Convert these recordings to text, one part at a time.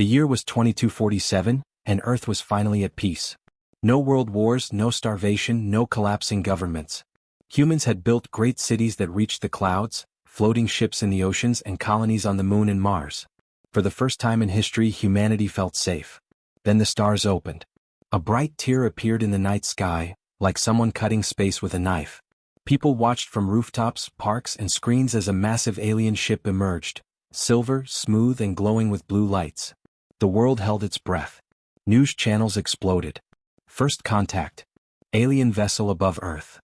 The year was 2247, and Earth was finally at peace. No world wars, no starvation, no collapsing governments. Humans had built great cities that reached the clouds, floating ships in the oceans, and colonies on the Moon and Mars. For the first time in history, humanity felt safe. Then the stars opened. A bright tear appeared in the night sky, like someone cutting space with a knife. People watched from rooftops, parks, and screens as a massive alien ship emerged, silver, smooth, and glowing with blue lights. The world held its breath. News channels exploded. First contact. Alien vessel above Earth.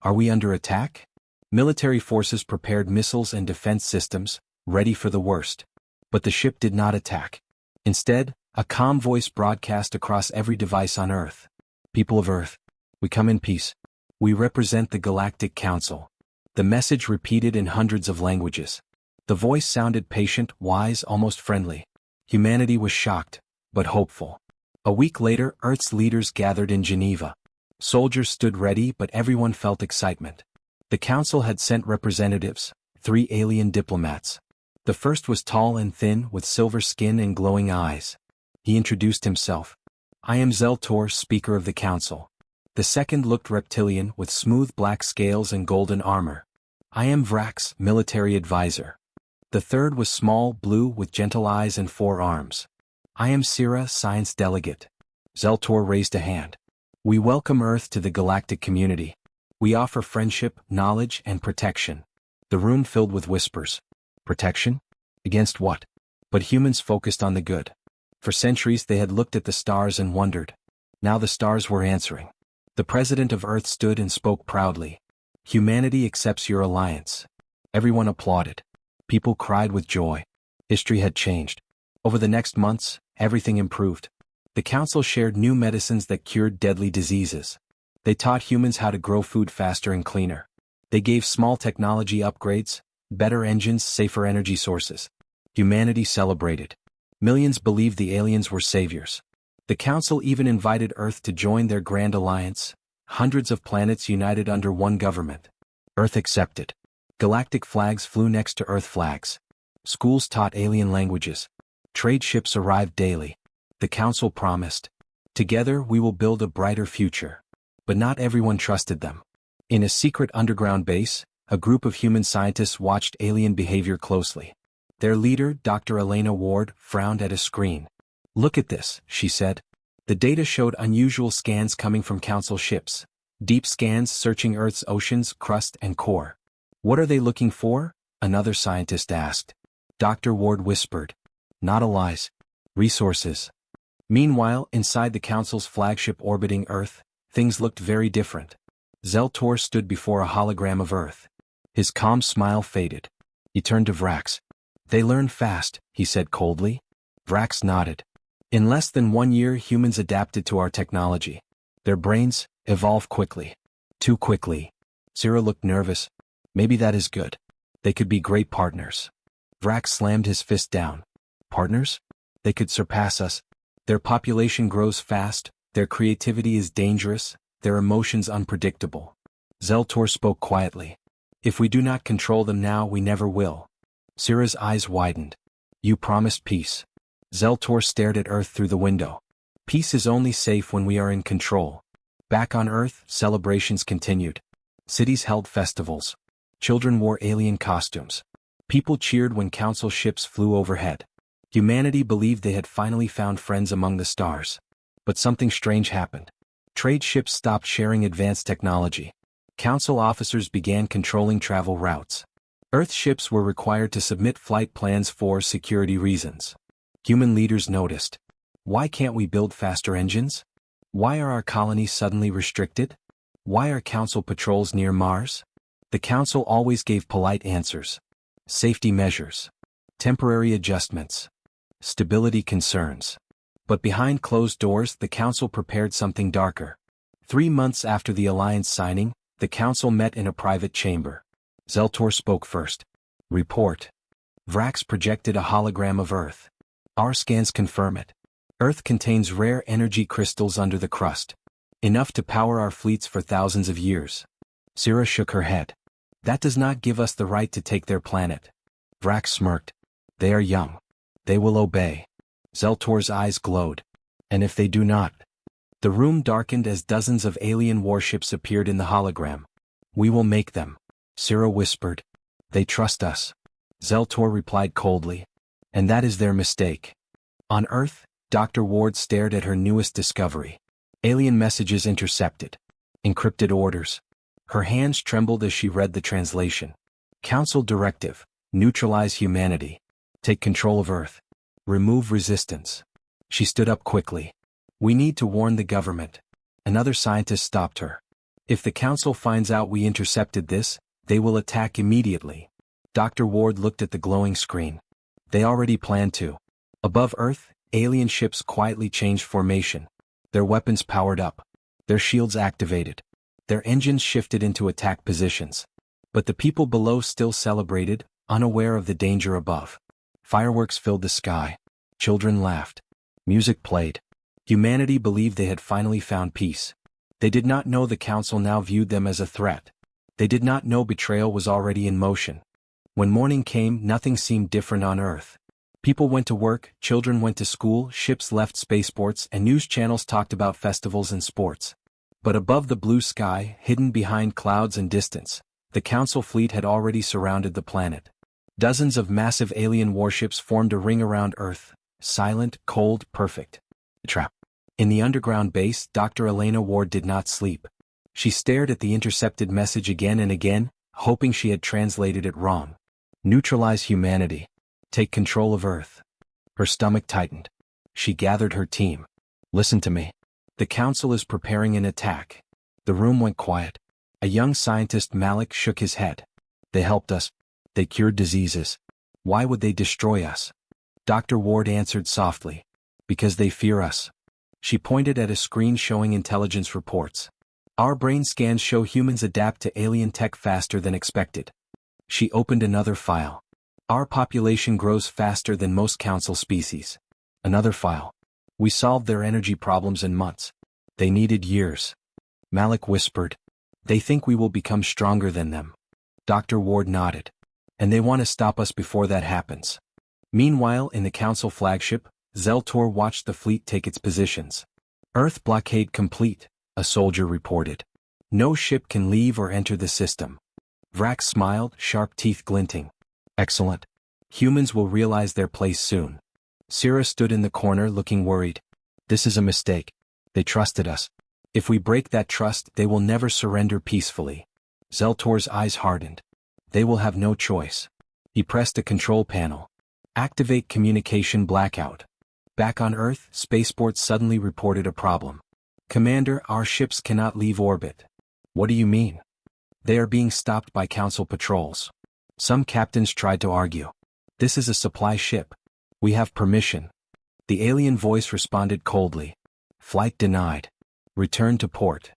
Are we under attack? Military forces prepared missiles and defense systems, ready for the worst. But the ship did not attack. Instead, a calm voice broadcast across every device on Earth. People of Earth, we come in peace. We represent the Galactic Council. The message repeated in hundreds of languages. The voice sounded patient, wise, almost friendly. Humanity was shocked, but hopeful. A week later, Earth's leaders gathered in Geneva. Soldiers stood ready, but everyone felt excitement. The council had sent representatives, 3 alien diplomats. The first was tall and thin, with silver skin and glowing eyes. He introduced himself. I am Zeltor, Speaker of the Council. The second looked reptilian, with smooth black scales and golden armor. I am Vrax, Military Advisor. The third was small, blue, with gentle eyes and 4 arms. I am Sira, Science Delegate. Zeltor raised a hand. We welcome Earth to the galactic community. We offer friendship, knowledge, and protection. The room filled with whispers. Protection? Against what? But humans focused on the good. For centuries they had looked at the stars and wondered. Now the stars were answering. The president of Earth stood and spoke proudly. Humanity accepts your alliance. Everyone applauded. People cried with joy. History had changed. Over the next months, everything improved. The council shared new medicines that cured deadly diseases. They taught humans how to grow food faster and cleaner. They gave small technology upgrades, better engines, safer energy sources. Humanity celebrated. Millions believed the aliens were saviors. The council even invited Earth to join their grand alliance. Hundreds of planets united under one government. Earth accepted. Galactic flags flew next to Earth flags. Schools taught alien languages. Trade ships arrived daily. The council promised. Together we will build a brighter future. But not everyone trusted them. In a secret underground base, a group of human scientists watched alien behavior closely. Their leader, Dr. Elena Ward, frowned at a screen. Look at this, she said. The data showed unusual scans coming from council ships. Deep scans searching Earth's oceans, crust, and core. What are they looking for? Another scientist asked. Dr. Ward whispered. Not allies. Resources. Meanwhile, inside the council's flagship orbiting Earth, things looked very different. Zeltor stood before a hologram of Earth. His calm smile faded. He turned to Vrax. They learn fast, he said coldly. Vrax nodded. In less than 1 year, humans adapted to our technology. Their brains evolved quickly. Too quickly. Sira looked nervous. Maybe that is good. They could be great partners. Vrax slammed his fist down. Partners? They could surpass us. Their population grows fast, their creativity is dangerous, their emotions unpredictable. Zeltor spoke quietly. If we do not control them now, we never will. Sira's eyes widened. You promised peace. Zeltor stared at Earth through the window. Peace is only safe when we are in control. Back on Earth, celebrations continued. Cities held festivals. Children wore alien costumes. People cheered when council ships flew overhead. Humanity believed they had finally found friends among the stars. But something strange happened. Trade ships stopped sharing advanced technology. Council officers began controlling travel routes. Earth ships were required to submit flight plans for security reasons. Human leaders noticed. Why can't we build faster engines? Why are our colonies suddenly restricted? Why are council patrols near Mars? The council always gave polite answers. Safety measures. Temporary adjustments. Stability concerns. But behind closed doors, the council prepared something darker. 3 months after the alliance signing, the council met in a private chamber. Zeltor spoke first. Report. Vrax projected a hologram of Earth. Our scans confirm it. Earth contains rare energy crystals under the crust. Enough to power our fleets for thousands of years. Sira shook her head. That does not give us the right to take their planet. Vrax smirked. They are young. They will obey. Zeltor's eyes glowed. And if they do not? The room darkened as dozens of alien warships appeared in the hologram. We will make them, Syrah whispered. They trust us. Zeltor replied coldly. And that is their mistake. On Earth, Dr. Ward stared at her newest discovery. Alien messages intercepted. Encrypted orders. Her hands trembled as she read the translation. Council directive. Neutralize humanity. Take control of Earth. Remove resistance. She stood up quickly. We need to warn the government. Another scientist stopped her. If the council finds out we intercepted this, they will attack immediately. Dr. Ward looked at the glowing screen. They already planned to. Above Earth, alien ships quietly changed formation. Their weapons powered up. Their shields activated. Their engines shifted into attack positions. But the people below still celebrated, unaware of the danger above. Fireworks filled the sky. Children laughed. Music played. Humanity believed they had finally found peace. They did not know the council now viewed them as a threat. They did not know betrayal was already in motion. When morning came, nothing seemed different on Earth. People went to work, children went to school, ships left spaceports, and news channels talked about festivals and sports. But above the blue sky, hidden behind clouds and distance, the council fleet had already surrounded the planet. Dozens of massive alien warships formed a ring around Earth, silent, cold, perfect. Trap. In the underground base, Dr. Elena Ward did not sleep. She stared at the intercepted message again and again, hoping she had translated it wrong. Neutralize humanity. Take control of Earth. Her stomach tightened. She gathered her team. Listen to me. The council is preparing an attack. The room went quiet. A young scientist, Malik, shook his head. They helped us. They cured diseases. Why would they destroy us? Dr. Ward answered softly. Because they fear us. She pointed at a screen showing intelligence reports. Our brain scans show humans adapt to alien tech faster than expected. She opened another file. Our population grows faster than most council species. Another file. We solved their energy problems in months. They needed years. Malik whispered. They think we will become stronger than them. Dr. Ward nodded. And they want to stop us before that happens. Meanwhile, in the council flagship, Zeltor watched the fleet take its positions. Earth blockade complete, a soldier reported. No ship can leave or enter the system. Vrax smiled, sharp teeth glinting. Excellent. Humans will realize their place soon. Syrah stood in the corner looking worried. This is a mistake. They trusted us. If we break that trust, they will never surrender peacefully. Zeltor's eyes hardened. They will have no choice. He pressed a control panel. Activate communication blackout. Back on Earth, spaceports suddenly reported a problem. Commander, our ships cannot leave orbit. What do you mean? They are being stopped by council patrols. Some captains tried to argue. This is a supply ship. We have permission. The alien voice responded coldly. Flight denied. Return to port.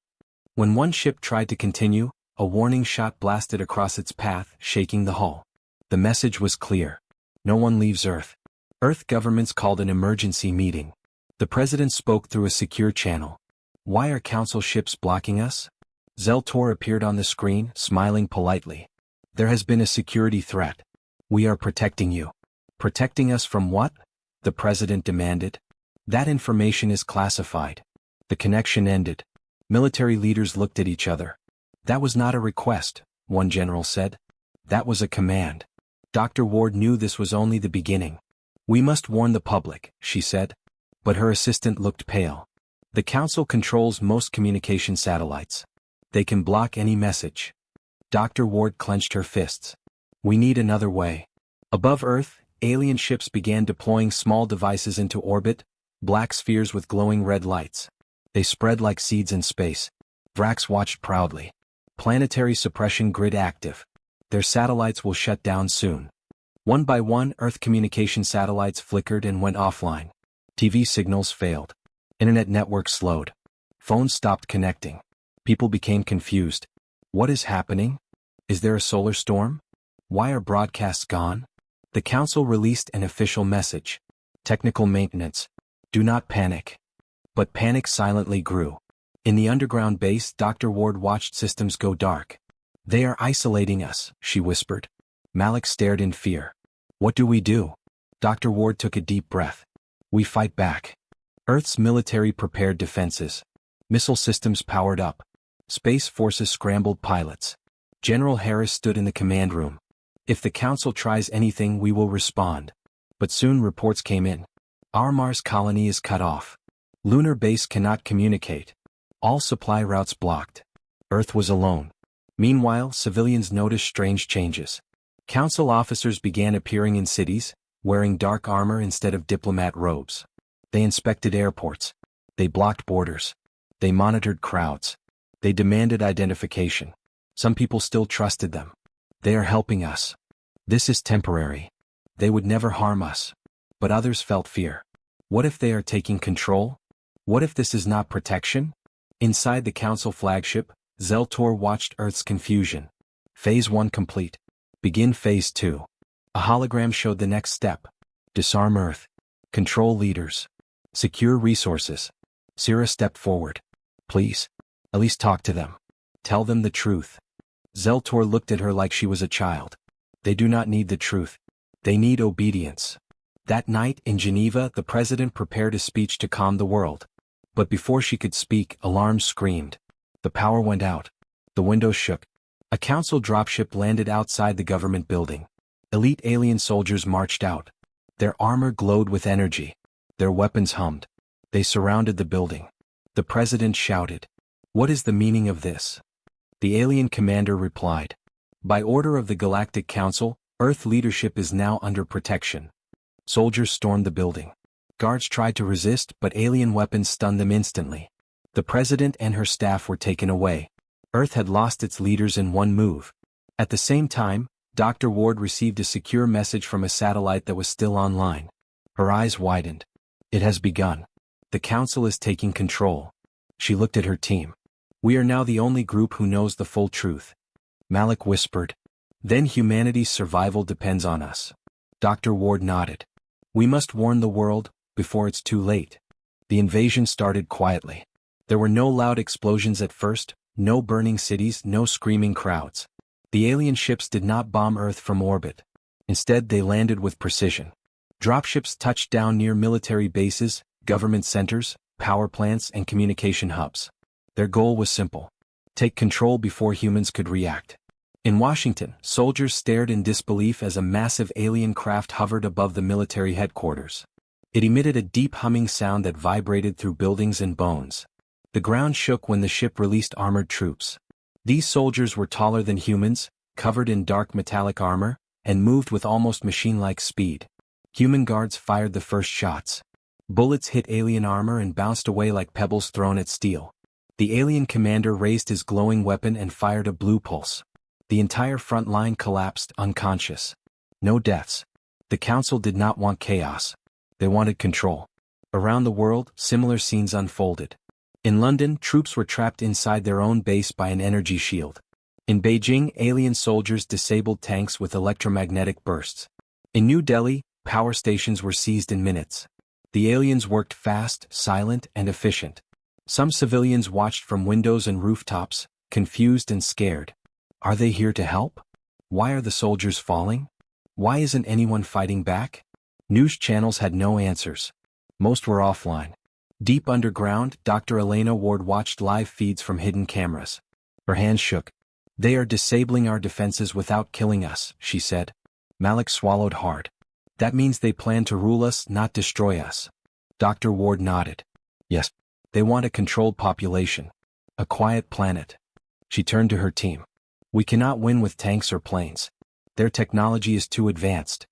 When one ship tried to continue, a warning shot blasted across its path, shaking the hull. The message was clear. No one leaves Earth. Earth governments called an emergency meeting. The president spoke through a secure channel. Why are council ships blocking us? Zeltor appeared on the screen, smiling politely. There has been a security threat. We are protecting you. Protecting us from what? The president demanded. That information is classified. The connection ended. Military leaders looked at each other. That was not a request, one general said. That was a command. Dr. Ward knew this was only the beginning. We must warn the public, she said. But her assistant looked pale. The council controls most communication satellites. They can block any message. Dr. Ward clenched her fists. We need another way. Above Earth, alien ships began deploying small devices into orbit, black spheres with glowing red lights. They spread like seeds in space. Vrax watched proudly. Planetary suppression grid active. Their satellites will shut down soon. One by one, Earth communication satellites flickered and went offline. TV signals failed. Internet networks slowed. Phones stopped connecting. People became confused. What is happening? Is there a solar storm? Why are broadcasts gone? The council released an official message. Technical maintenance. Do not panic. But panic silently grew. In the underground base, Dr. Ward watched systems go dark. They are isolating us, she whispered. Malik stared in fear. What do we do? Dr. Ward took a deep breath. We fight back. Earth's military prepared defenses. Missile systems powered up. Space forces scrambled pilots. General Harris stood in the command room. If the Council tries anything, we will respond. But soon reports came in. Our Mars colony is cut off. Lunar base cannot communicate. All supply routes blocked. Earth was alone. Meanwhile, civilians noticed strange changes. Council officers began appearing in cities, wearing dark armor instead of diplomat robes. They inspected airports. They blocked borders. They monitored crowds. They demanded identification. Some people still trusted them. They are helping us. This is temporary. They would never harm us. But others felt fear. What if they are taking control? What if this is not protection? Inside the Council flagship, Zeltor watched Earth's confusion. Phase 1 complete. Begin Phase 2. A hologram showed the next step. Disarm Earth. Control leaders. Secure resources. Sira stepped forward. Please. At least talk to them. Tell them the truth. Zeltor looked at her like she was a child. They do not need the truth. They need obedience. That night in Geneva, the president prepared a speech to calm the world. But before she could speak, alarms screamed. The power went out. The windows shook. A council dropship landed outside the government building. Elite alien soldiers marched out. Their armor glowed with energy. Their weapons hummed. They surrounded the building. The president shouted, "What is the meaning of this?" The alien commander replied, "By order of the Galactic Council, Earth leadership is now under protection." Soldiers stormed the building. Guards tried to resist, but alien weapons stunned them instantly. The president and her staff were taken away. Earth had lost its leaders in one move. At the same time, Dr. Ward received a secure message from a satellite that was still online. Her eyes widened. It has begun. The Council is taking control. She looked at her team. We are now the only group who knows the full truth. Malik whispered. Then humanity's survival depends on us. Dr. Ward nodded. We must warn the world, before it's too late. The invasion started quietly. There were no loud explosions at first, no burning cities, no screaming crowds. The alien ships did not bomb Earth from orbit. Instead, they landed with precision. Dropships touched down near military bases, government centers, power plants, and communication hubs. Their goal was simple. Take control before humans could react. In Washington, soldiers stared in disbelief as a massive alien craft hovered above the military headquarters. It emitted a deep humming sound that vibrated through buildings and bones. The ground shook when the ship released armored troops. These soldiers were taller than humans, covered in dark metallic armor, and moved with almost machine-like speed. Human guards fired the first shots. Bullets hit alien armor and bounced away like pebbles thrown at steel. The alien commander raised his glowing weapon and fired a blue pulse. The entire front line collapsed, unconscious. No deaths. The Council did not want chaos. They wanted control. Around the world, similar scenes unfolded. In London, troops were trapped inside their own base by an energy shield. In Beijing, alien soldiers disabled tanks with electromagnetic bursts. In New Delhi, power stations were seized in minutes. The aliens worked fast, silent, and efficient. Some civilians watched from windows and rooftops, confused and scared. Are they here to help? Why are the soldiers falling? Why isn't anyone fighting back? News channels had no answers. Most were offline. Deep underground, Dr. Elena Ward watched live feeds from hidden cameras. Her hands shook. They are disabling our defenses without killing us, she said. Malik swallowed hard. That means they plan to rule us, not destroy us. Dr. Ward nodded. Yes. They want a controlled population. A quiet planet. She turned to her team. We cannot win with tanks or planes. Their technology is too advanced.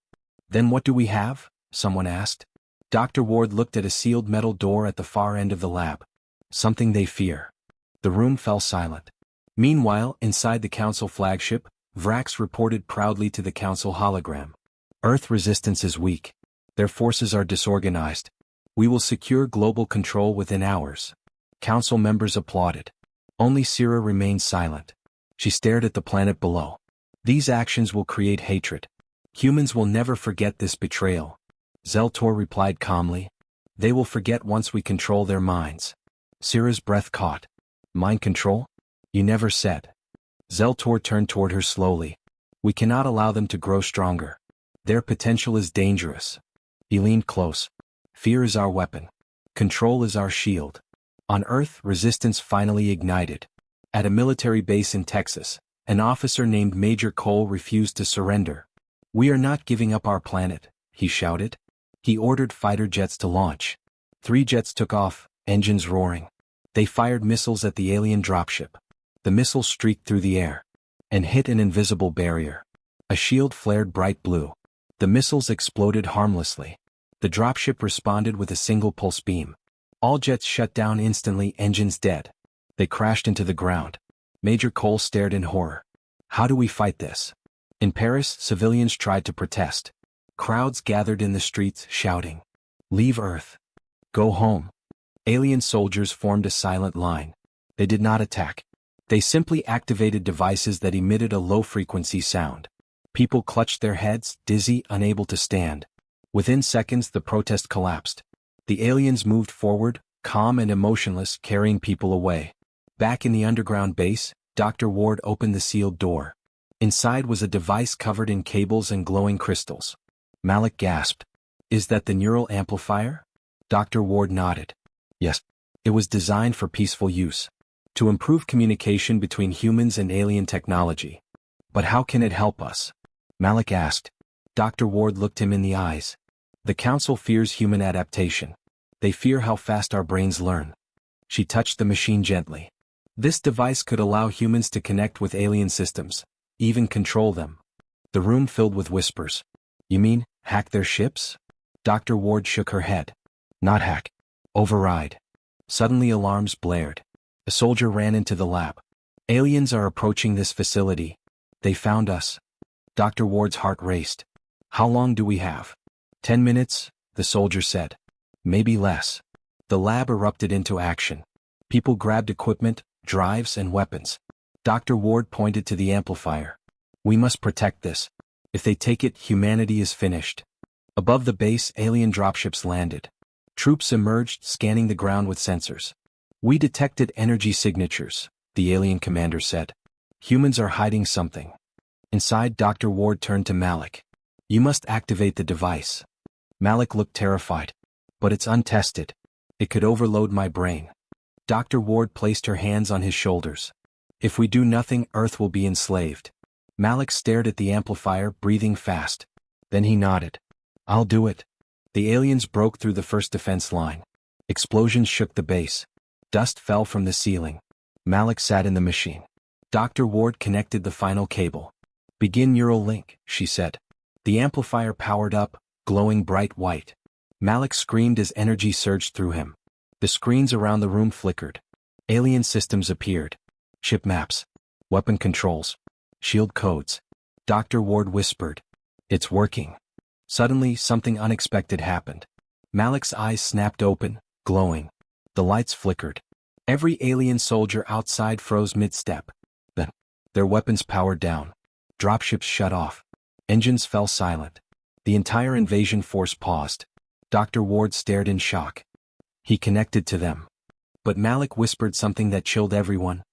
Then what do we have? Someone asked. Dr. Ward looked at a sealed metal door at the far end of the lab. Something they fear. The room fell silent. Meanwhile, inside the Council flagship, Vrax reported proudly to the Council hologram. Earth resistance is weak. Their forces are disorganized. We will secure global control within hours. Council members applauded. Only Sira remained silent. She stared at the planet below. These actions will create hatred. Humans will never forget this betrayal. Zeltor replied calmly. They will forget once we control their minds. Sira's breath caught. Mind control? You never said. Zeltor turned toward her slowly. We cannot allow them to grow stronger. Their potential is dangerous. He leaned close. Fear is our weapon. Control is our shield. On Earth, resistance finally ignited. At a military base in Texas, an officer named Major Cole refused to surrender. "We are not giving up our planet," he shouted. He ordered fighter jets to launch. 3 jets took off, engines roaring. They fired missiles at the alien dropship. The missiles streaked through the air and hit an invisible barrier. A shield flared bright blue. The missiles exploded harmlessly. The dropship responded with a single pulse beam. All jets shut down instantly, engines dead. They crashed into the ground. Major Cole stared in horror. How do we fight this? In Paris, civilians tried to protest. Crowds gathered in the streets, shouting, "Leave Earth. Go home." Alien soldiers formed a silent line. They did not attack. They simply activated devices that emitted a low-frequency sound. People clutched their heads, dizzy, unable to stand. Within seconds, the protest collapsed. The aliens moved forward, calm and emotionless, carrying people away. Back in the underground base, Dr. Ward opened the sealed door. Inside was a device covered in cables and glowing crystals. Malik gasped. "Is that the neural amplifier?" Dr. Ward nodded. "Yes. It was designed for peaceful use, to improve communication between humans and alien technology." "But how can it help us?" Malik asked. Dr. Ward looked him in the eyes. "The Council fears human adaptation. They fear how fast our brains learn." She touched the machine gently. "This device could allow humans to connect with alien systems, even control them." The room filled with whispers. "You mean, hack their ships?" Dr. Ward shook her head. "Not hack. Override." Suddenly alarms blared. A soldier ran into the lab. "Aliens are approaching this facility. They found us." Dr. Ward's heart raced. "How long do we have?" 10 minutes, the soldier said. "Maybe less." The lab erupted into action. People grabbed equipment, drives, and weapons. Dr. Ward pointed to the amplifier. "We must protect this. If they take it, humanity is finished." Above the base, alien dropships landed. Troops emerged, scanning the ground with sensors. "We detected energy signatures," the alien commander said. "Humans are hiding something." Inside, Dr. Ward turned to Malik. "You must activate the device." Malik looked terrified. "But it's untested. It could overload my brain." Dr. Ward placed her hands on his shoulders. "If we do nothing, Earth will be enslaved." Malik stared at the amplifier, breathing fast. Then he nodded. "I'll do it." The aliens broke through the first defense line. Explosions shook the base. Dust fell from the ceiling. Malik sat in the machine. Dr. Ward connected the final cable. "Begin neural link," she said. The amplifier powered up, glowing bright white. Malik screamed as energy surged through him. The screens around the room flickered. Alien systems appeared. Ship maps. Weapon controls. Shield codes. Dr. Ward whispered, "It's working." Suddenly, something unexpected happened. Malik's eyes snapped open, glowing. The lights flickered. Every alien soldier outside froze mid-step. Then, their weapons powered down. Dropships shut off. Engines fell silent. The entire invasion force paused. Dr. Ward stared in shock. He connected to them. But Malik whispered something that chilled everyone.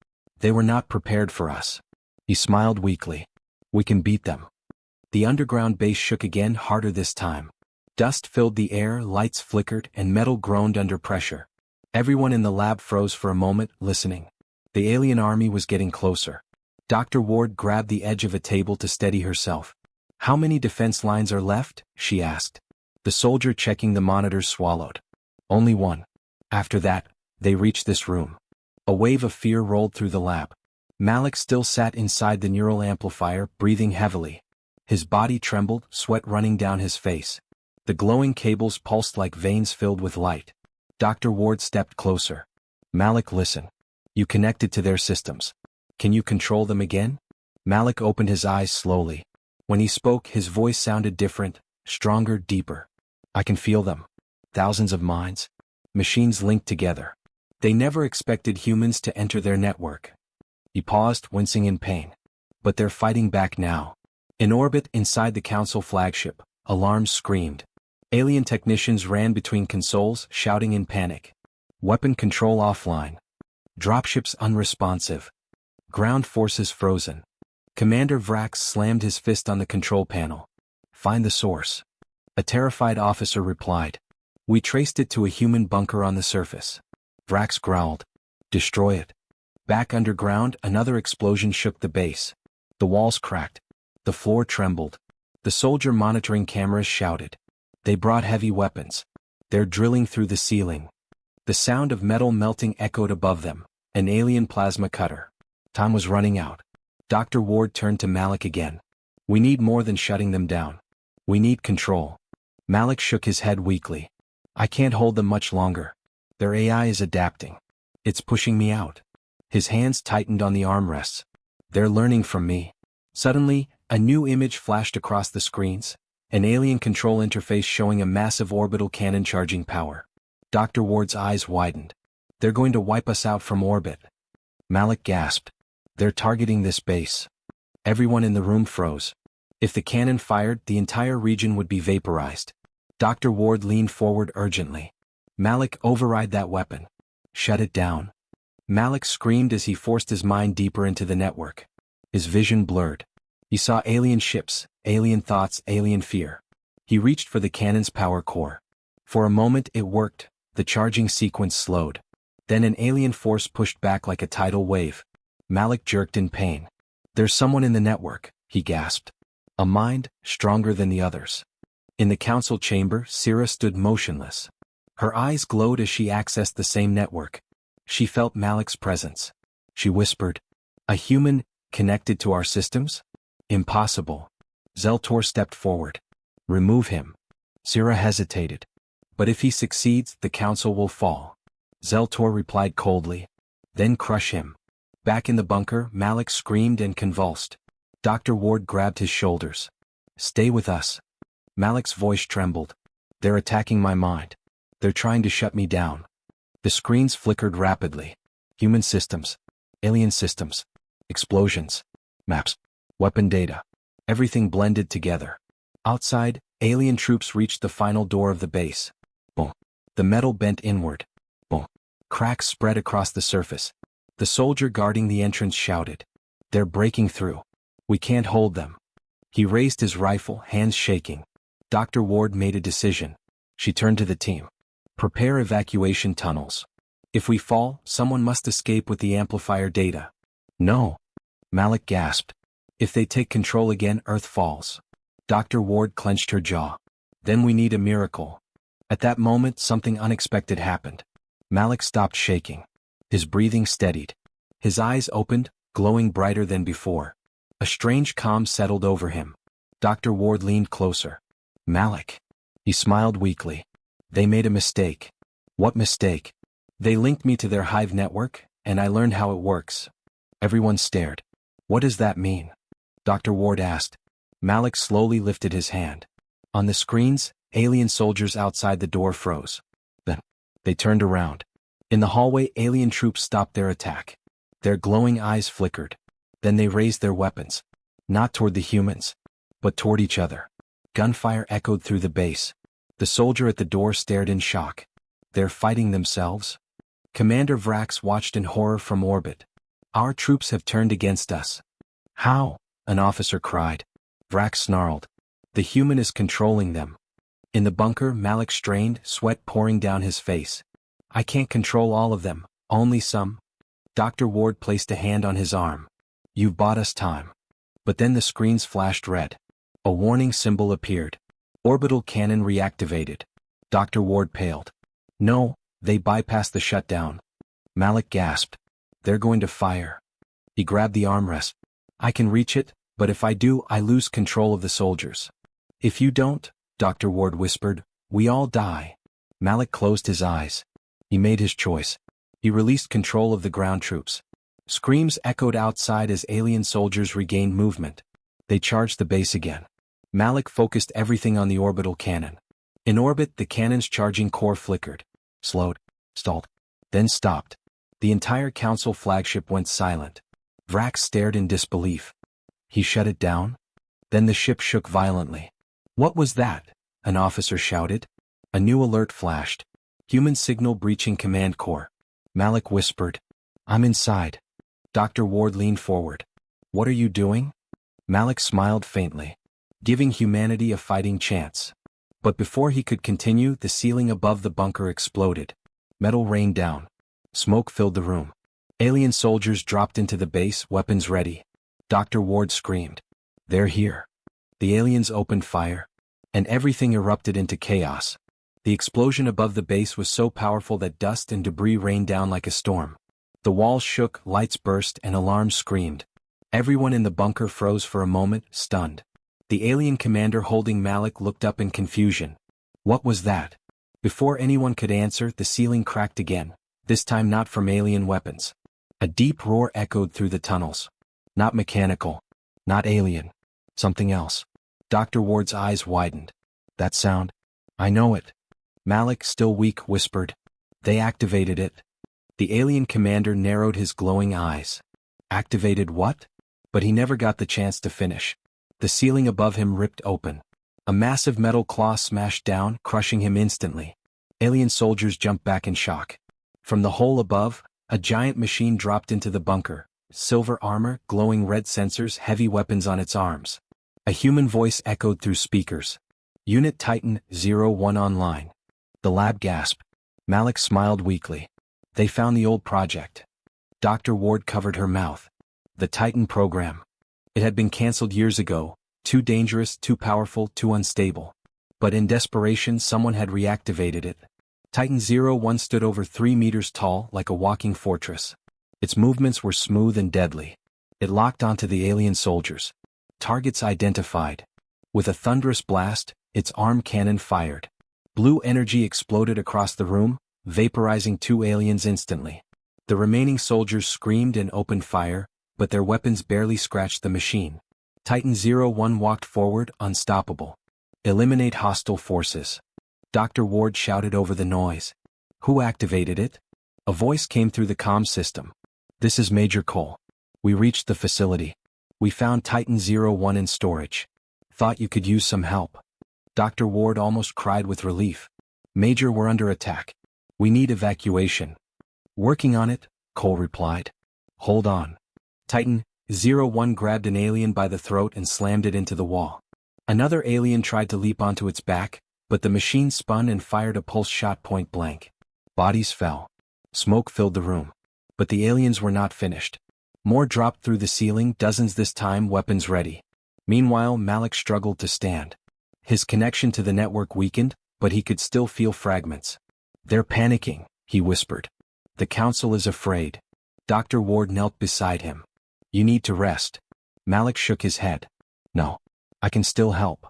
"They were not prepared for us." He smiled weakly. "We can beat them." The underground base shook again, harder this time. Dust filled the air, lights flickered, and metal groaned under pressure. Everyone in the lab froze for a moment, listening. The alien army was getting closer. Dr. Ward grabbed the edge of a table to steady herself. "How many defense lines are left?" she asked. The soldier checking the monitors swallowed. "Only one." After that, they reached this room. A wave of fear rolled through the lab. Malik still sat inside the neural amplifier, breathing heavily. His body trembled, sweat running down his face. The glowing cables pulsed like veins filled with light. Dr. Ward stepped closer. "Malik, listen. You connected to their systems. Can you control them again?" Malik opened his eyes slowly. When he spoke, his voice sounded different, stronger, deeper. "I can feel them. Thousands of minds. Machines linked together. They never expected humans to enter their network." He paused, wincing in pain. "But they're fighting back now." In orbit inside the Council flagship, alarms screamed. Alien technicians ran between consoles, shouting in panic. Weapon control offline. Dropships unresponsive. Ground forces frozen. Commander Vrax slammed his fist on the control panel. "Find the source." A terrified officer replied. We traced it to a human bunker on the surface. Vrax growled. Destroy it. Back underground, another explosion shook the base. The walls cracked. The floor trembled. The soldier monitoring cameras shouted. They brought heavy weapons. They're drilling through the ceiling. The sound of metal melting echoed above them. An alien plasma cutter. Time was running out. Dr. Ward turned to Malik again. We need more than shutting them down. We need control. Malik shook his head weakly. I can't hold them much longer. Their AI is adapting. It's pushing me out. His hands tightened on the armrests. They're learning from me. Suddenly, a new image flashed across the screens. An alien control interface showing a massive orbital cannon charging power. Dr. Ward's eyes widened. They're going to wipe us out from orbit. Malik gasped. They're targeting this base. Everyone in the room froze. If the cannon fired, the entire region would be vaporized. Dr. Ward leaned forward urgently. Malik, override that weapon. Shut it down. Malik screamed as he forced his mind deeper into the network. His vision blurred. He saw alien ships, alien thoughts, alien fear. He reached for the cannon's power core. For a moment it worked. The charging sequence slowed. Then an alien force pushed back like a tidal wave. Malik jerked in pain. There's someone in the network, he gasped. A mind, stronger than the others. In the council chamber, Syrah stood motionless. Her eyes glowed as she accessed the same network. She felt Malik's presence. She whispered, a human, connected to our systems? Impossible. Zeltor stepped forward. Remove him. Syrah hesitated. But if he succeeds, the council will fall. Zeltor replied coldly. Then crush him. Back in the bunker, Malik screamed and convulsed. Dr. Ward grabbed his shoulders. Stay with us. Malik's voice trembled. They're attacking my mind. They're trying to shut me down. The screens flickered rapidly. Human systems. Alien systems. Explosions. Maps. Weapon data. Everything blended together. Outside, alien troops reached the final door of the base. Boom. The metal bent inward. Boom. Cracks spread across the surface. The soldier guarding the entrance shouted. They're breaking through. We can't hold them. He raised his rifle, hands shaking. Dr. Ward made a decision. She turned to the team. Prepare evacuation tunnels. If we fall, someone must escape with the amplifier data. No. Malik gasped. If they take control again, Earth falls. Dr. Ward clenched her jaw. Then we need a miracle. At that moment, something unexpected happened. Malik stopped shaking. His breathing steadied. His eyes opened, glowing brighter than before. A strange calm settled over him. Dr. Ward leaned closer. Malik. He smiled weakly. They made a mistake. What mistake? They linked me to their hive network, and I learned how it works. Everyone stared. What does that mean? Dr. Ward asked. Malik slowly lifted his hand. On the screens, alien soldiers outside the door froze. Then, they turned around. In the hallway, alien troops stopped their attack. Their glowing eyes flickered. Then they raised their weapons. Not toward the humans, but toward each other. Gunfire echoed through the base. The soldier at the door stared in shock. They're fighting themselves? Commander Vrax watched in horror from orbit. Our troops have turned against us. How? An officer cried. Vrax snarled. The human is controlling them. In the bunker, Malik strained, sweat pouring down his face. I can't control all of them, only some. Dr. Ward placed a hand on his arm. You've bought us time. But then the screens flashed red. A warning symbol appeared. Orbital cannon reactivated. Dr. Ward paled. No, they bypassed the shutdown. Malik gasped. They're going to fire. He grabbed the armrest. I can reach it, but if I do, I lose control of the soldiers. If you don't, Dr. Ward whispered, we all die. Malik closed his eyes. He made his choice. He released control of the ground troops. Screams echoed outside as alien soldiers regained movement. They charged the base again. Malik focused everything on the orbital cannon. In orbit, the cannon's charging core flickered, slowed, stalled, then stopped. The entire council flagship went silent. Vrax stared in disbelief. He shut it down? Then the ship shook violently. What was that? An officer shouted. A new alert flashed. Human signal breaching command core. Malik whispered. I'm inside. Dr. Ward leaned forward. What are you doing? Malik smiled faintly. Giving humanity a fighting chance. But before he could continue, the ceiling above the bunker exploded. Metal rained down. Smoke filled the room. Alien soldiers dropped into the base, weapons ready. Dr. Ward screamed. "They're here." The aliens opened fire. And everything erupted into chaos. The explosion above the base was so powerful that dust and debris rained down like a storm. The walls shook, lights burst, and alarms screamed. Everyone in the bunker froze for a moment, stunned. The alien commander holding Malik looked up in confusion. What was that? Before anyone could answer, the ceiling cracked again, this time not from alien weapons. A deep roar echoed through the tunnels. Not mechanical. Not alien. Something else. Dr. Ward's eyes widened. That sound? I know it. Malik, still weak, whispered. They activated it. The alien commander narrowed his glowing eyes. Activated what? But he never got the chance to finish. The ceiling above him ripped open. A massive metal claw smashed down, crushing him instantly. Alien soldiers jumped back in shock. From the hole above, a giant machine dropped into the bunker. Silver armor, glowing red sensors, heavy weapons on its arms. A human voice echoed through speakers. Unit Titan 01 online. The lab gasped. Malik smiled weakly. They found the old project. Dr. Ward covered her mouth. The Titan program. It had been cancelled years ago. Too dangerous, too powerful, too unstable. But in desperation, someone had reactivated it. Titan 01 stood over 3 meters tall, like a walking fortress. Its movements were smooth and deadly. It locked onto the alien soldiers. Targets identified. With a thunderous blast, its arm cannon fired. Blue energy exploded across the room, vaporizing 2 aliens instantly. The remaining soldiers screamed and opened fire, but their weapons barely scratched the machine. Titan 01 walked forward, unstoppable. Eliminate hostile forces. Dr. Ward shouted over the noise. Who activated it? A voice came through the comm system. This is Major Cole. We reached the facility. We found Titan 01 in storage. Thought you could use some help. Dr. Ward almost cried with relief. Major, we're under attack. We need evacuation. Working on it, Cole replied. Hold on. Titan 01 grabbed an alien by the throat and slammed it into the wall. Another alien tried to leap onto its back, but the machine spun and fired a pulse shot point blank. Bodies fell. Smoke filled the room. But the aliens were not finished. More dropped through the ceiling, dozens this time, weapons ready. Meanwhile, Malik struggled to stand. His connection to the network weakened, but he could still feel fragments. They're panicking, he whispered. The council is afraid. Dr. Ward knelt beside him. You need to rest. Malik shook his head. No. I can still help.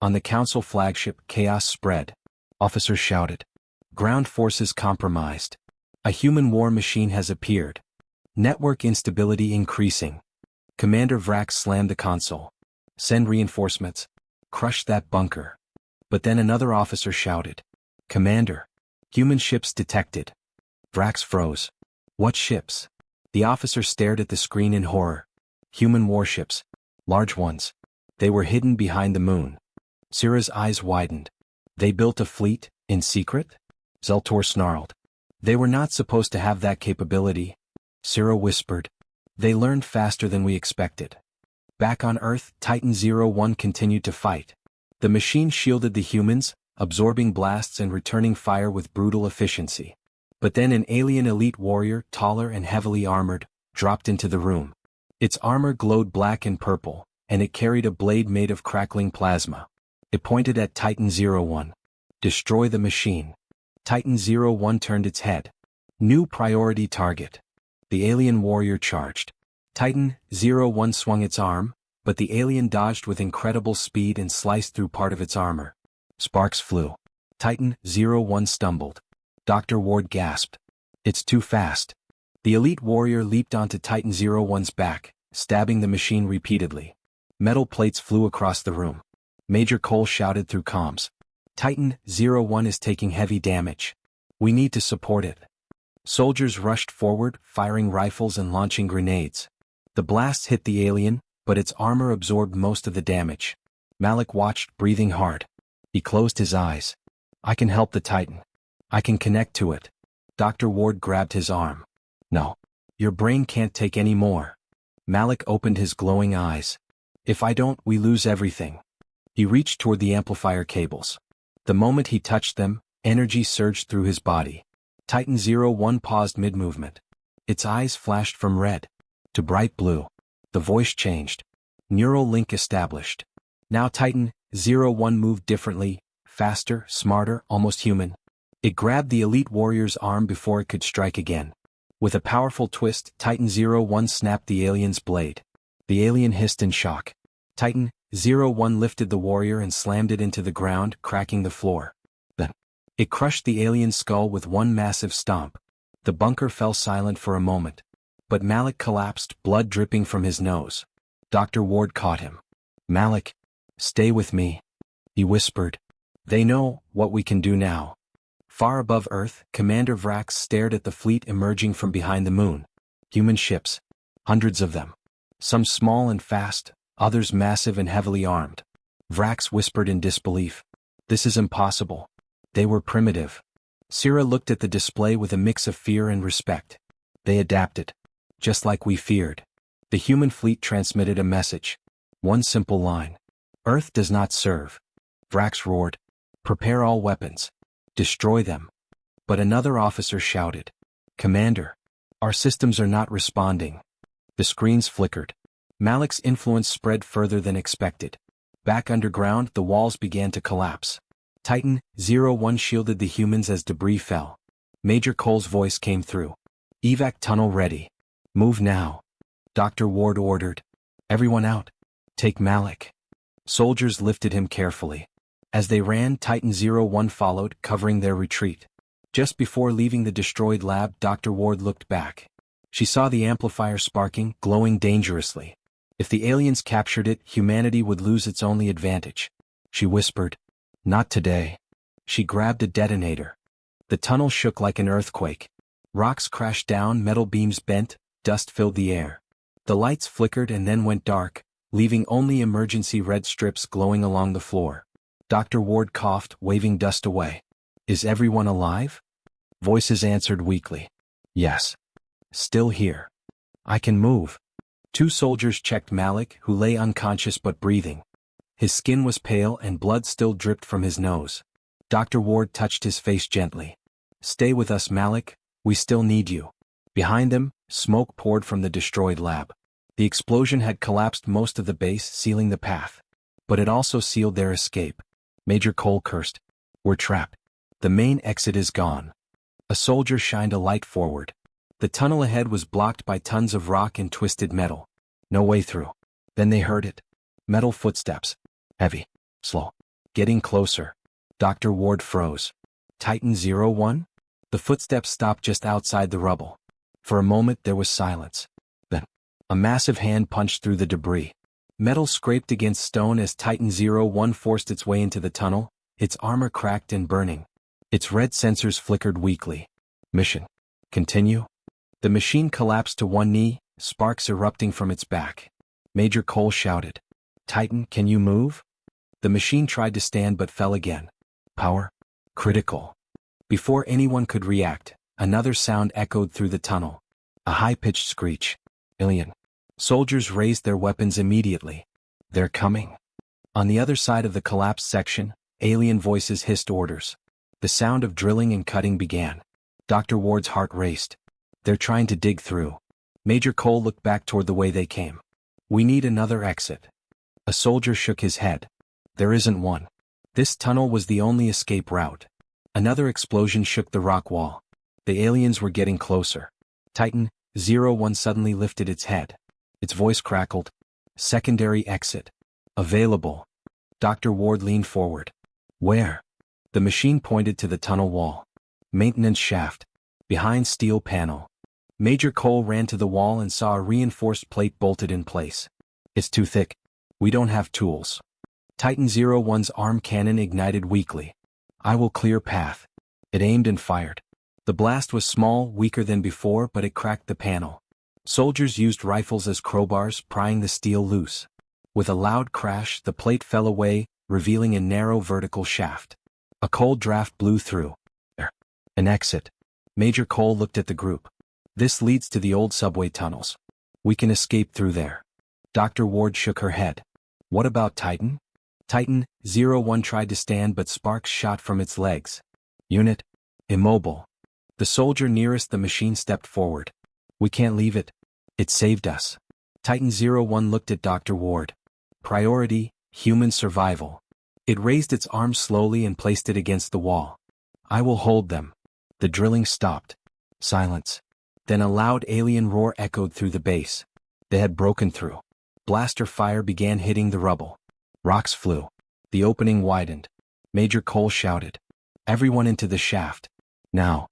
On the council flagship, chaos spread. Officers shouted. Ground forces compromised. A human war machine has appeared. Network instability increasing. Commander Vrax slammed the console. Send reinforcements. Crush that bunker. But then another officer shouted. Commander. Human ships detected. Vrax froze. What ships? The officer stared at the screen in horror. Human warships. Large ones. They were hidden behind the moon. Syrah's eyes widened. They built a fleet, in secret? Zeltor snarled. They were not supposed to have that capability. Syrah whispered. They learned faster than we expected. Back on Earth, Titan 01 continued to fight. The machine shielded the humans, absorbing blasts and returning fire with brutal efficiency. But then an alien elite warrior, taller and heavily armored, dropped into the room. Its armor glowed black and purple, and it carried a blade made of crackling plasma. It pointed at Titan 01. Destroy the machine. Titan 01 turned its head. New priority target. The alien warrior charged. Titan 01 swung its arm, but the alien dodged with incredible speed and sliced through part of its armor. Sparks flew. Titan 01 stumbled. Dr. Ward gasped. It's too fast. The elite warrior leaped onto Titan 01's back, stabbing the machine repeatedly. Metal plates flew across the room. Major Cole shouted through comms. Titan 01 is taking heavy damage. We need to support it. Soldiers rushed forward, firing rifles and launching grenades. The blasts hit the alien, but its armor absorbed most of the damage. Malik watched, breathing hard. He closed his eyes. I can help the Titan. I can connect to it. Dr. Ward grabbed his arm. No. Your brain can't take any more. Malik opened his glowing eyes. If I don't, we lose everything. He reached toward the amplifier cables. The moment he touched them, energy surged through his body. Titan 01 paused mid-movement. Its eyes flashed from red to bright blue. The voice changed. Neural link established. Now Titan 01 moved differently, faster, smarter, almost human. It grabbed the elite warrior's arm before it could strike again. With a powerful twist, Titan 01 snapped the alien's blade. The alien hissed in shock. Titan 01 lifted the warrior and slammed it into the ground, cracking the floor. Then, it crushed the alien's skull with one massive stomp. The bunker fell silent for a moment. But Malik collapsed, blood dripping from his nose. Dr. Ward caught him. "Malik, stay with me," he whispered. "They know what we can do now." Far above Earth, Commander Vrax stared at the fleet emerging from behind the moon. Human ships. Hundreds of them. Some small and fast, others massive and heavily armed. Vrax whispered in disbelief. "This is impossible. They were primitive." Syrah looked at the display with a mix of fear and respect. "They adapted. Just like we feared." The human fleet transmitted a message. One simple line. "Earth does not serve." Vrax roared. "Prepare all weapons. Destroy them." But another officer shouted. "Commander, our systems are not responding." The screens flickered. Malik's influence spread further than expected. Back underground, the walls began to collapse. Titan 01 shielded the humans as debris fell. Major Cole's voice came through. "Evac tunnel ready. Move now." Dr. Ward ordered. "Everyone out. Take Malik." Soldiers lifted him carefully. As they ran, Titan 01 followed, covering their retreat. Just before leaving the destroyed lab, Dr. Ward looked back. She saw the amplifier sparking, glowing dangerously. If the aliens captured it, humanity would lose its only advantage. She whispered, "Not today." She grabbed a detonator. The tunnel shook like an earthquake. Rocks crashed down, metal beams bent, dust filled the air. The lights flickered and then went dark, leaving only emergency red strips glowing along the floor. Dr. Ward coughed, waving dust away. "Is everyone alive?" Voices answered weakly. "Yes. Still here. I can move." Two soldiers checked Malik, who lay unconscious but breathing. His skin was pale and blood still dripped from his nose. Dr. Ward touched his face gently. "Stay with us, Malik. We still need you." Behind them, smoke poured from the destroyed lab. The explosion had collapsed most of the base, sealing the path. But it also sealed their escape. Major Cole cursed. "We're trapped. The main exit is gone." A soldier shined a light forward. The tunnel ahead was blocked by tons of rock and twisted metal. No way through. Then they heard it. Metal footsteps. Heavy. Slow. Getting closer. Dr. Ward froze. "Titan 01? The footsteps stopped just outside the rubble. For a moment there was silence. Then, a massive hand punched through the debris. Metal scraped against stone as Titan 01 forced its way into the tunnel, its armor cracked and burning. Its red sensors flickered weakly. "Mission. Continue?" The machine collapsed to one knee, sparks erupting from its back. Major Cole shouted, "Titan, can you move?" The machine tried to stand but fell again. Power. Critical. Before anyone could react, another sound echoed through the tunnel. A high-pitched screech. "Alien." Soldiers raised their weapons immediately. "They're coming." On the other side of the collapsed section, alien voices hissed orders. The sound of drilling and cutting began. Dr. Ward's heart raced. "They're trying to dig through." Major Cole looked back toward the way they came. "We need another exit." A soldier shook his head. "There isn't one. This tunnel was the only escape route." Another explosion shook the rock wall. The aliens were getting closer. Titan 01 suddenly lifted its head. Its voice crackled. "Secondary exit. Available." Dr. Ward leaned forward. "Where?" The machine pointed to the tunnel wall. "Maintenance shaft. Behind steel panel." Major Cole ran to the wall and saw a reinforced plate bolted in place. "It's too thick. We don't have tools." Titan 01's arm cannon ignited weakly. "I will clear path." It aimed and fired. The blast was small, weaker than before, but it cracked the panel. Soldiers used rifles as crowbars, prying the steel loose. With a loud crash, the plate fell away, revealing a narrow vertical shaft. A cold draft blew through. An exit. Major Cole looked at the group. "This leads to the old subway tunnels. We can escape through there." Dr. Ward shook her head. "What about Titan?" Titan 01 tried to stand but sparks shot from its legs. Unit. Immobile. The soldier nearest the machine stepped forward. We can't leave it. It saved us. Titan 01 looked at Dr. Ward. Priority, human survival. It raised its arm slowly and placed it against the wall. I will hold them. The drilling stopped. Silence. Then a loud alien roar echoed through the base. They had broken through. Blaster fire began hitting the rubble. Rocks flew. The opening widened. Major Cole shouted. Everyone into the shaft. Now.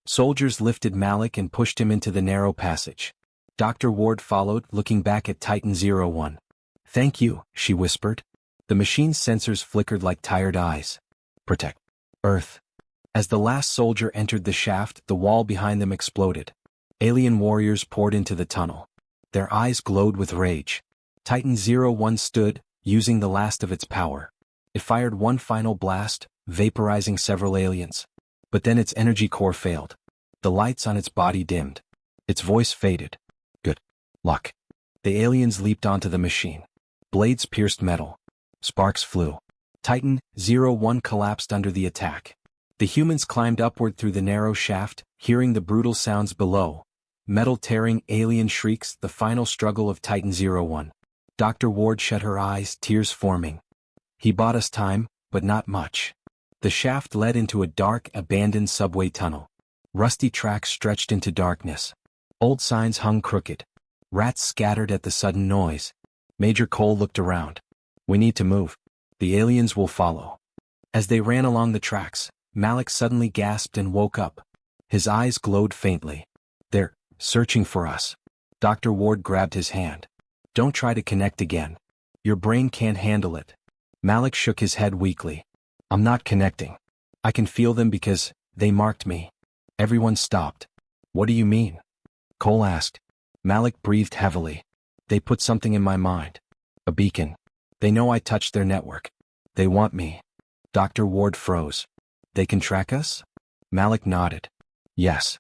Soldiers lifted Malik and pushed him into the narrow passage. Dr. Ward followed, looking back at Titan 01. Thank you, she whispered. The machine's sensors flickered like tired eyes. Protect Earth. As the last soldier entered the shaft, the wall behind them exploded. Alien warriors poured into the tunnel. Their eyes glowed with rage. Titan 01 stood, using the last of its power. It fired one final blast, vaporizing several aliens. But then its energy core failed. The lights on its body dimmed. Its voice faded. Good luck. The aliens leaped onto the machine. Blades pierced metal. Sparks flew. Titan 01 collapsed under the attack. The humans climbed upward through the narrow shaft, hearing the brutal sounds below. Metal tearing, alien shrieks, the final struggle of Titan 01. Dr. Ward shut her eyes, tears forming. He bought us time, but not much. The shaft led into a dark, abandoned subway tunnel. Rusty tracks stretched into darkness. Old signs hung crooked. Rats scattered at the sudden noise. Major Cole looked around. We need to move. The aliens will follow. As they ran along the tracks, Malik suddenly gasped and woke up. His eyes glowed faintly. They're searching for us. Dr. Ward grabbed his hand. Don't try to connect again. Your brain can't handle it. Malik shook his head weakly. I'm not connecting. I can feel them because they marked me. Everyone stopped. What do you mean? Cole asked. Malik breathed heavily. They put something in my mind. A beacon. They know I touched their network. They want me. Dr. Ward froze. They can track us? Malik nodded. Yes.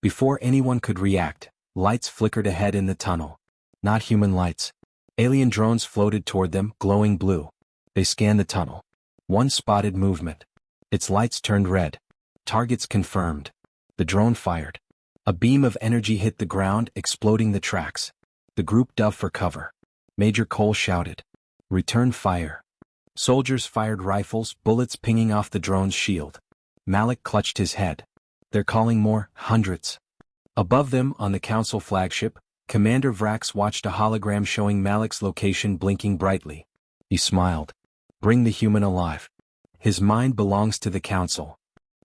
Before anyone could react, lights flickered ahead in the tunnel. Not human lights. Alien drones floated toward them, glowing blue. They scanned the tunnel. One spotted movement. Its lights turned red. Targets confirmed. The drone fired. A beam of energy hit the ground, exploding the tracks. The group dove for cover. Major Cole shouted. Return fire. Soldiers fired rifles, bullets pinging off the drone's shield. Malik clutched his head. They're calling more, hundreds. Above them, on the council flagship, Commander Vrax watched a hologram showing Malik's location blinking brightly. He smiled. Bring the human alive. His mind belongs to the council.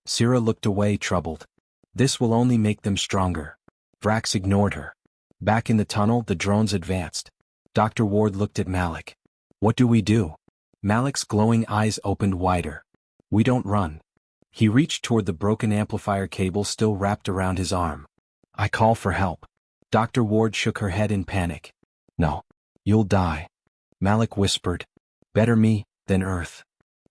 Syrah looked away, troubled. This will only make them stronger. Vrax ignored her. Back in the tunnel, the drones advanced. Dr. Ward looked at Malik. What do we do? Malik's glowing eyes opened wider. We don't run. He reached toward the broken amplifier cable still wrapped around his arm. I call for help. Dr. Ward shook her head in panic. No. You'll die. Malik whispered. Better me than Earth.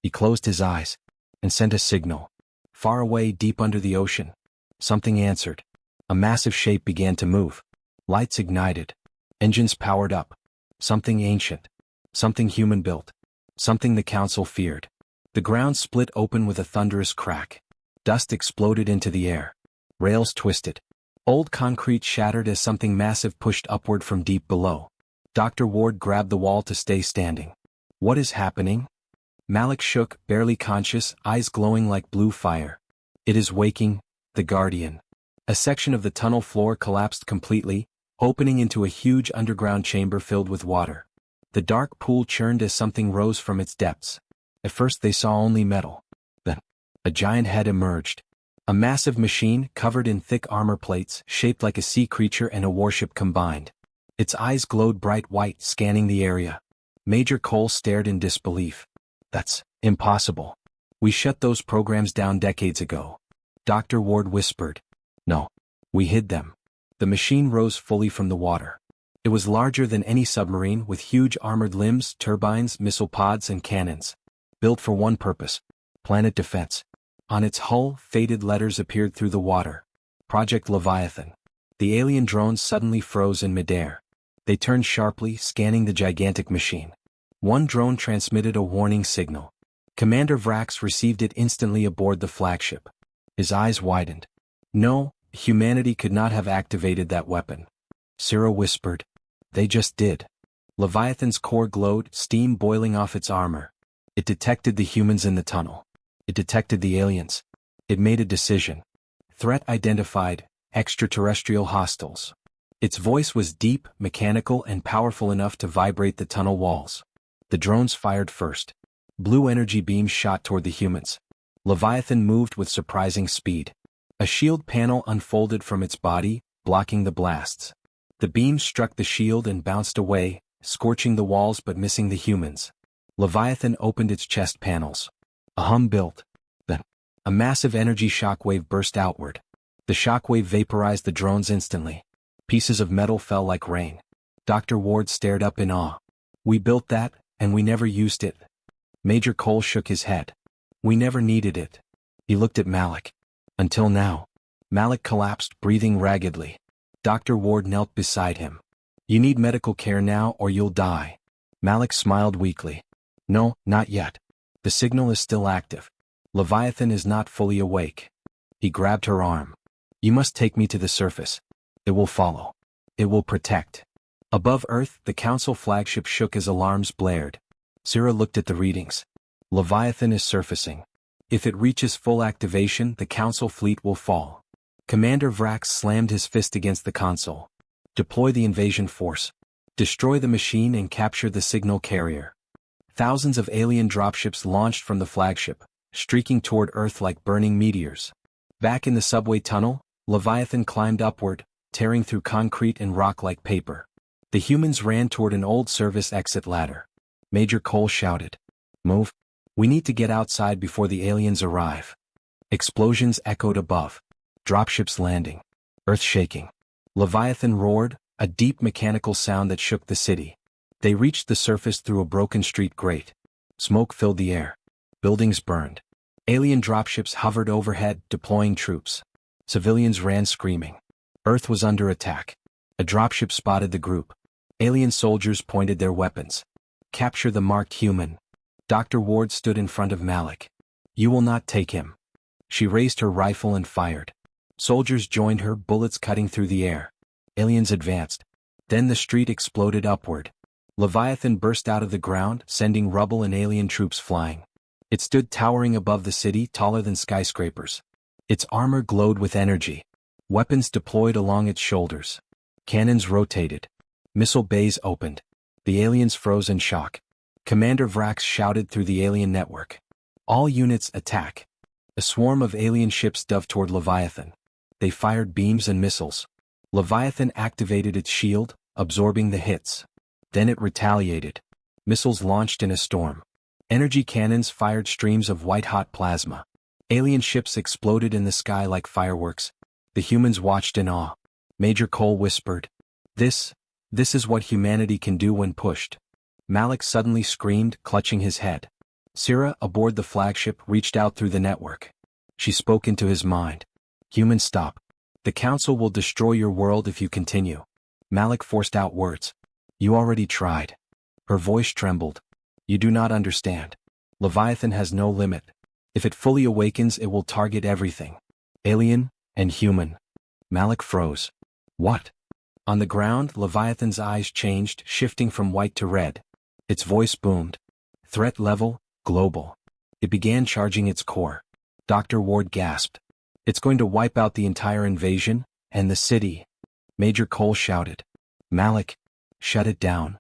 He closed his eyes and sent a signal. Far away, deep under the ocean. Something answered. A massive shape began to move. Lights ignited. Engines powered up. Something ancient. Something human-built. Something the council feared. The ground split open with a thunderous crack. Dust exploded into the air. Rails twisted. Old concrete shattered as something massive pushed upward from deep below. Dr. Ward grabbed the wall to stay standing. What is happening? Malik shook, barely conscious, eyes glowing like blue fire. It is waking, the Guardian. A section of the tunnel floor collapsed completely, opening into a huge underground chamber filled with water. The dark pool churned as something rose from its depths. At first they saw only metal. Then, a giant head emerged. A massive machine, covered in thick armor plates, shaped like a sea creature and a warship combined. Its eyes glowed bright white, scanning the area. Major Cole stared in disbelief. That's impossible. We shut those programs down decades ago. Dr. Ward whispered. No. We hid them. The machine rose fully from the water. It was larger than any submarine, with huge armored limbs, turbines, missile pods, and cannons. Built for one purpose: planet defense. On its hull, faded letters appeared through the water. Project Leviathan. The alien drones suddenly froze in midair. They turned sharply, scanning the gigantic machine. One drone transmitted a warning signal. Commander Vrax received it instantly aboard the flagship. His eyes widened. No, humanity could not have activated that weapon. Syrah whispered. They just did. Leviathan's core glowed, steam boiling off its armor. It detected the humans in the tunnel. It detected the aliens. It made a decision. Threat identified, extraterrestrial hostiles. Its voice was deep, mechanical, and powerful enough to vibrate the tunnel walls. The drones fired first. Blue energy beams shot toward the humans. Leviathan moved with surprising speed. A shield panel unfolded from its body, blocking the blasts. The beams struck the shield and bounced away, scorching the walls but missing the humans. Leviathan opened its chest panels. A hum built. Then, a massive energy shockwave burst outward. The shockwave vaporized the drones instantly. Pieces of metal fell like rain. Dr. Ward stared up in awe. We built that, and we never used it. Major Cole shook his head. We never needed it. He looked at Malik. Until now. Malik collapsed, breathing raggedly. Dr. Ward knelt beside him. You need medical care now or you'll die. Malik smiled weakly. No, not yet. The signal is still active. Leviathan is not fully awake. He grabbed her arm. You must take me to the surface. It will follow. It will protect. Above Earth, the Council flagship shook as alarms blared. Syrah looked at the readings. Leviathan is surfacing. If it reaches full activation, the Council fleet will fall. Commander Vrax slammed his fist against the console. Deploy the invasion force. Destroy the machine and capture the signal carrier. Thousands of alien dropships launched from the flagship, streaking toward Earth like burning meteors. Back in the subway tunnel, Leviathan climbed upward, tearing through concrete and rock like paper. The humans ran toward an old service exit ladder. Major Cole shouted. Move. We need to get outside before the aliens arrive. Explosions echoed above. Dropships landing. Earth shaking. Leviathan roared, a deep mechanical sound that shook the city. They reached the surface through a broken street grate. Smoke filled the air. Buildings burned. Alien dropships hovered overhead, deploying troops. Civilians ran screaming. Earth was under attack. A dropship spotted the group. Alien soldiers pointed their weapons. Capture the marked human. Dr. Ward stood in front of Malik. You will not take him. She raised her rifle and fired. Soldiers joined her, bullets cutting through the air. Aliens advanced. Then the street exploded upward. Leviathan burst out of the ground, sending rubble and alien troops flying. It stood towering above the city, taller than skyscrapers. Its armor glowed with energy. Weapons deployed along its shoulders. Cannons rotated. Missile bays opened. The aliens froze in shock. Commander Vrax shouted through the alien network. All units attack. A swarm of alien ships dove toward Leviathan. They fired beams and missiles. Leviathan activated its shield, absorbing the hits. Then it retaliated. Missiles launched in a storm. Energy cannons fired streams of white-hot plasma. Alien ships exploded in the sky like fireworks. The humans watched in awe. Major Cole whispered. This is what humanity can do when pushed. Malik suddenly screamed, clutching his head. Syrah, aboard the flagship, reached out through the network. She spoke into his mind. Humans, stop. The Council will destroy your world if you continue. Malik forced out words. You already tried. Her voice trembled. You do not understand. Leviathan has no limit. If it fully awakens, it will target everything. Alien and human. Malik froze. What? On the ground, Leviathan's eyes changed, shifting from white to red. Its voice boomed. Threat level, global. It began charging its core. Dr. Ward gasped. It's going to wipe out the entire invasion, and the city. Major Cole shouted. Malik, shut it down.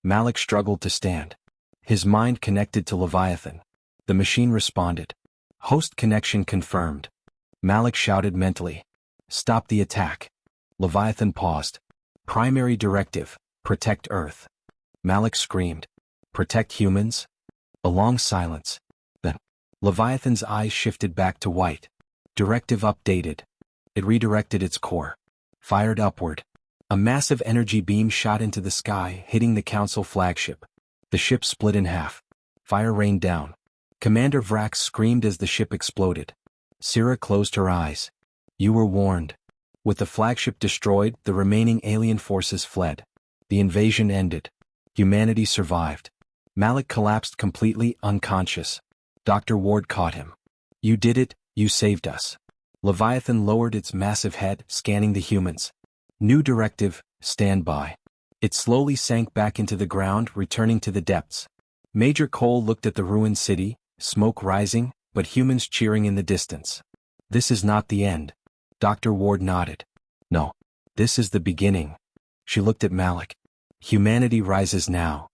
Malik struggled to stand. His mind connected to Leviathan. The machine responded. Host connection confirmed. Malik shouted mentally. Stop the attack. Leviathan paused. Primary directive, protect Earth. Malik screamed. Protect humans? A long silence. Then, Leviathan's eyes shifted back to white. Directive updated. It redirected its core. Fired upward. A massive energy beam shot into the sky, hitting the Council flagship. The ship split in half. Fire rained down. Commander Vrax screamed as the ship exploded. Syrah closed her eyes. You were warned. With the flagship destroyed, the remaining alien forces fled. The invasion ended. Humanity survived. Malik collapsed completely unconscious. Dr. Ward caught him. You did it, you saved us. Leviathan lowered its massive head, scanning the humans. New directive, stand by. It slowly sank back into the ground, returning to the depths. Major Cole looked at the ruined city, smoke rising, but humans cheering in the distance. This is not the end. Dr. Ward nodded. No. This is the beginning. She looked at Malik. Humanity rises now.